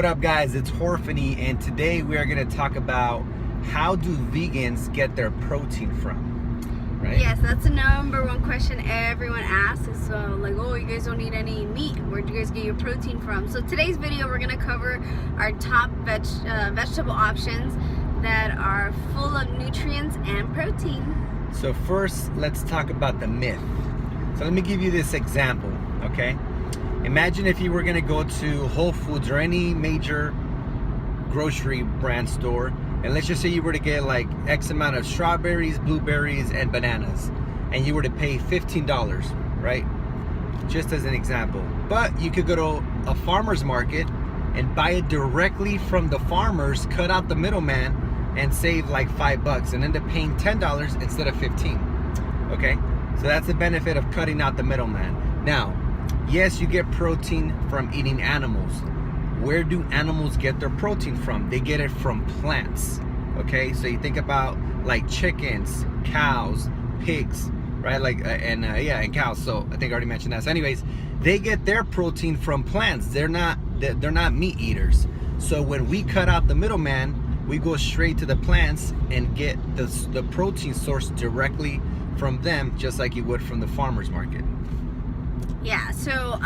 What up guys, it's Horfany, and today we are going to talk about how do vegans get their protein from, right? Yes, that's the number one question everyone asks. Is like, oh, you guys don't eat any meat. Where do you guys get your protein from? So today's video, we're going to cover our top vegetable options that are full of nutrients and protein. So first, let's talk about the myth. So let me give you this example, okay? Imagine if you were going to go to Whole Foods or any major grocery brand store, and let's just say you were to get like X amount of strawberries, blueberries, and bananas, and you were to pay $15, right? Just as an example. But you could go to a farmer's market and buy it directly from the farmers, cut out the middleman, and save like $5 and end up paying $10 instead of $15. Okay? So that's the benefit of cutting out the middleman. Now, yes, you get protein from eating animals. Where do animals get their protein from? They get it from plants. Okay, so you think about like chickens, cows, pigs, right? Like and cows. So I think I already mentioned that. So anyways, they get their protein from plants. They're not meat eaters. So when we cut out the middleman, we go straight to the plants and get the protein source directly from them, just like you would from the farmer's market. Yeah, so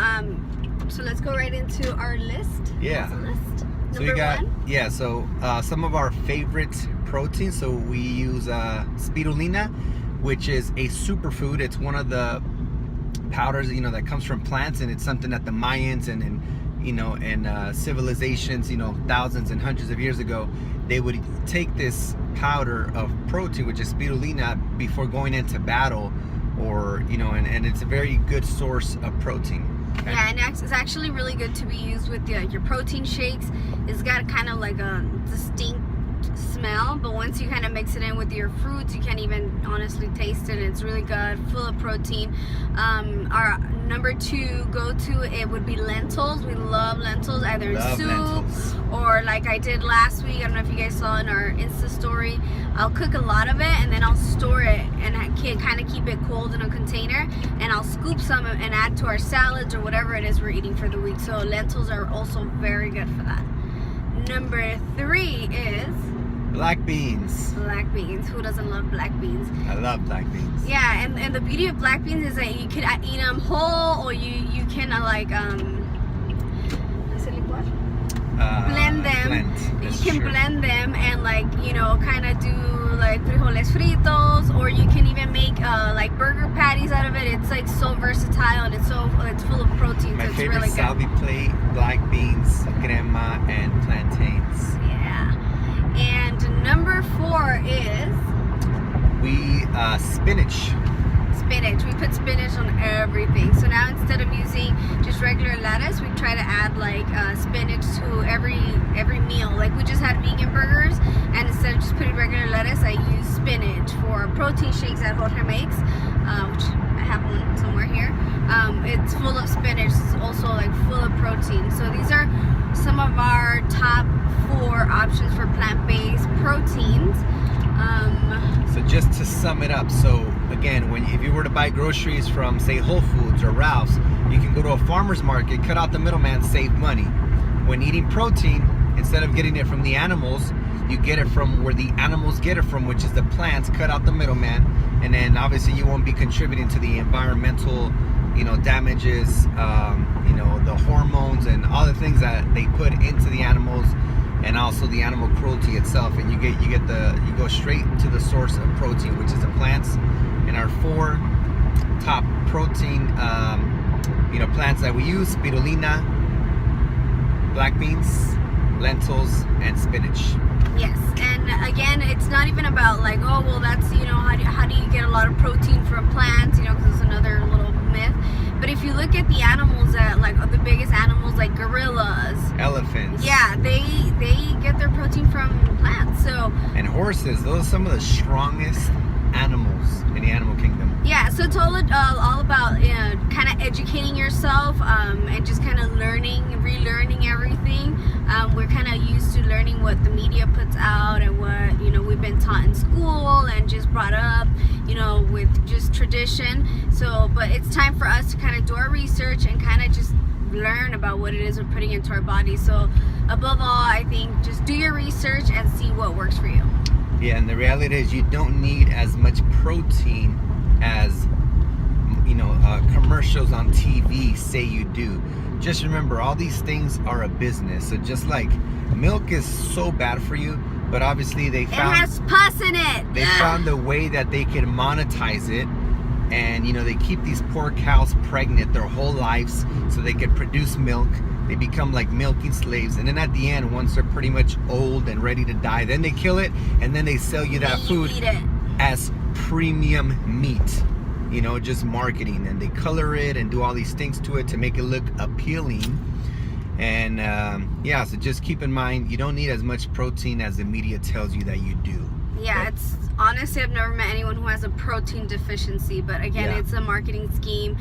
let's go right into our list. Yeah. So we got one. So some of our favorite proteins. So we use Spirulina, which is a superfood. It's one of the powders that comes from plants, and it's something that the Mayans and civilizations, thousands and hundreds of years ago, they would take this powder of protein, which is Spirulina, before going into battle, or and it's a very good source of protein. Okay? Yeah, and it's actually really good to be used with your protein shakes. It's got kind of like a distinct smell, but once you kind of mix it in with your fruits, you can't even honestly taste it. It's really good, full of protein. Our number two go-to, it would be lentils. We love lentils, either in soup or like I did last week. I don't know if you guys saw in our Insta story. I'll cook a lot of it and then I'll store it, and I can kind of keep it cold in a container, and I'll scoop some and add to our salads or whatever it is we're eating for the week. So lentils are also very good for that. Number three is black beans. Black beans. Who doesn't love black beans? I love black beans. Yeah, and the beauty of black beans is that you could eat them whole, or you can blend them. You can blend them and kind of do like frijoles fritos, or you can even make like burger patties out of it. It's like so versatile, and it's full of protein. My so it's favorite really good. salvi plate: black beans, crema, and plantains. Yeah. And number four is spinach. Spinach. We put spinach on everything. So now instead of using just regular lettuce, we try to add like spinach to every meal. Like we just had vegan burgers, and instead of just putting regular lettuce, I use spinach for protein shakes that Jorge makes, which I have one somewhere here. It's full of spinach. It's also like full of protein. So these are some of our top 4 options for plant-based proteins. So just to sum it up, so again, if you were to buy groceries from, say, Whole Foods or Ralph's, you can go to a farmer's market, cut out the middleman, save money. When eating protein, instead of getting it from the animals, you get it from where the animals get it from, which is the plants. Cut out the middleman, and then obviously you won't be contributing to the environmental damages, the hormones and all the things that they put into the animals, and also the animal cruelty itself, and you go straight to the source of protein, which is the plants. And our 4 top protein plants that we use: spirulina, black beans, lentils, and spinach. Yes, and again, it's not even about like, oh well, that's how do you get a lot of protein from plants, because it's another little myth. But if you look at the animals that the biggest animals, like gorillas, elephants, they get their protein from plants. So, and horses, those are some of the strongest animals in the animal kingdom. Yeah, so it's all about kind of educating yourself, and just kind of relearning everything. We're kind of used to learning what the media puts out and what we've been taught in school and just brought up with just tradition. So but it's time for us to kind of do our research and kind of just learn about what it is we're putting into our body. So above all, I think just do your research and see what works for you. Yeah, and the reality is you don't need as much protein as commercials on TV say you do. Just remember, all these things are a business. So just like milk is so bad for you, but obviously it has pus in it. They found a way that they can monetize it, and they keep these poor cows pregnant their whole lives so they can produce milk. They become like milking slaves, and then at the end, once they're pretty much old and ready to die, then they kill it, and then they sell you that food as premium meat. Just marketing, and they color it and do all these things to it to make it look appealing. And so just keep in mind, you don't need as much protein as the media tells you that you do. Yeah, it's honestly, I've never met anyone who has a protein deficiency, but again, it's a marketing scheme.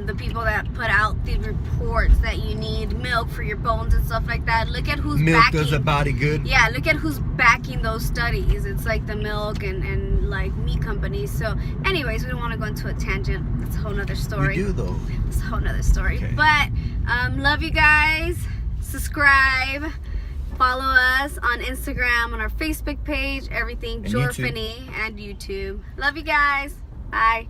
The people that put out the reports that you need milk for your bones and stuff like that, look at who's milk backing. Does the body good. Yeah, look at who's backing those studies. It's like the milk and like meat companies. So anyways, we don't want to go into a tangent. That's a whole nother story. We do though. It's a whole nother story. Okay. But love you guys. Subscribe. Follow us on Instagram, on our Facebook page, everything Jorphany, and YouTube. Love you guys. Bye.